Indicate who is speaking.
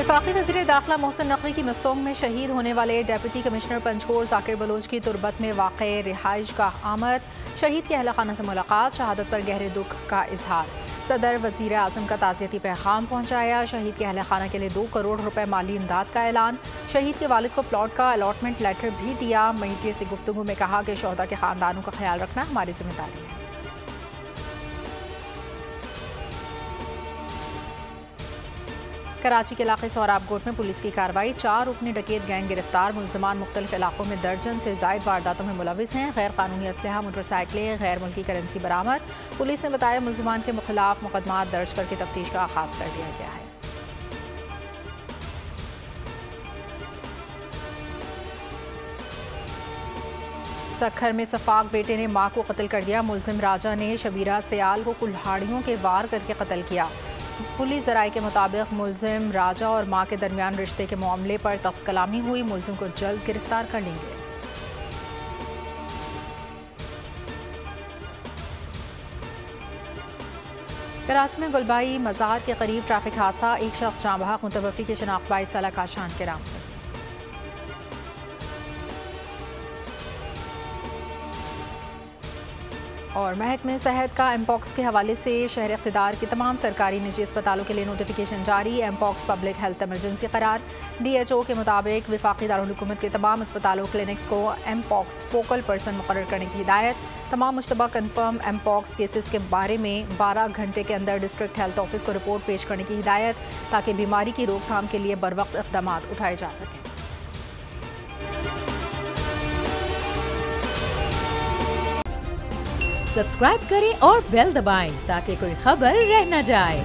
Speaker 1: वफाकी वज़ीर दाखिला मोहसिन नकवी की मस्तोंग में शहीद होने वाले डेप्यूटी कमिश्नर पंचकोर ज़ाकिर बलोच की तुरबत में वाक़ रिहाइश गाह आमद। शहीद के अहल खाना से मुलाकात, शहादत पर गहरे दुख का इजहार। सदर वज़ीर आज़म का ताज़ियती पैगाम पहुँचाया। शहीद के अहल खाना के लिए 2 करोड़ रुपए माली इमदाद का ऐलान। शहीद के वालिद को प्लॉट का अलॉटमेंट लेटर भी दिया। मीडिया से गुफ्तगू में कहा कि शोहदा के ख़ानदानों का ख्याल रखना हमारी जिम्मेदारी है। कराची के इलाके सोहराब कोट में पुलिस की कार्रवाई, 4 रुकनी डकैत गैंग गिरफ्तार। मुलजमान मुख्तलिफ इलाकों में दर्जन से जायद वारदातों में मुलविस हैं। गैर कानूनी असलहा, मोटरसाइकिलें, गैर मुल्की करेंसी बरामद। पुलिस ने बताया मुलजमान के खिलाफ मुकदमा दर्ज करके तफ्तीश का आगाज कर दिया गया है। सखर में सफाक बेटे ने मां को कत्ल कर दिया। मुलजिम राजा ने शबीरा सियाल को कुल्हाड़ियों के वार करके कत्ल किया। पुलिस ज़राए के मुताबिक मुलजिम राजा और मां के दरमियान रिश्ते के मामले पर तख्त कलामी हुई। मुलजिम को जल्द गिरफ्तार कर लेंगे। कराची में गुलबाई मज़ार के करीब ट्रैफिक हादसा, एक शख्स जाँ बहक, मुतवफ़ी की शनाख्त 22 साल का शान के नाम। और महकमे सेहत का एमपॉक्स के हवाले से शहर इख्तिदार की तमाम सरकारी निजी अस्पतालों के लिए नोटिफिकेशन जारी। एमपॉक्स पब्लिक हेल्थ इमरजेंसी करार। DHO के मुताबिक वफाकी दारुल हुकूमत के तमाम अस्पतालों क्लिनिक्स को एमपॉक्स फोकल पर्सन मुकर्रर करने की हिदायत। तमाम मुश्तबा कन्फर्म एमपॉक्स केसेस के बारे में 12 घंटे के अंदर डिस्ट्रिक्ट हेल्थ ऑफिस को रिपोर्ट पेश करने की हिदायत, ताकि बीमारी की रोकथाम के लिए बरवक्त इक़दाम उठाए जा सकें।
Speaker 2: सब्सक्राइब करें और बेल दबाएं ताकि कोई खबर रह न जाए।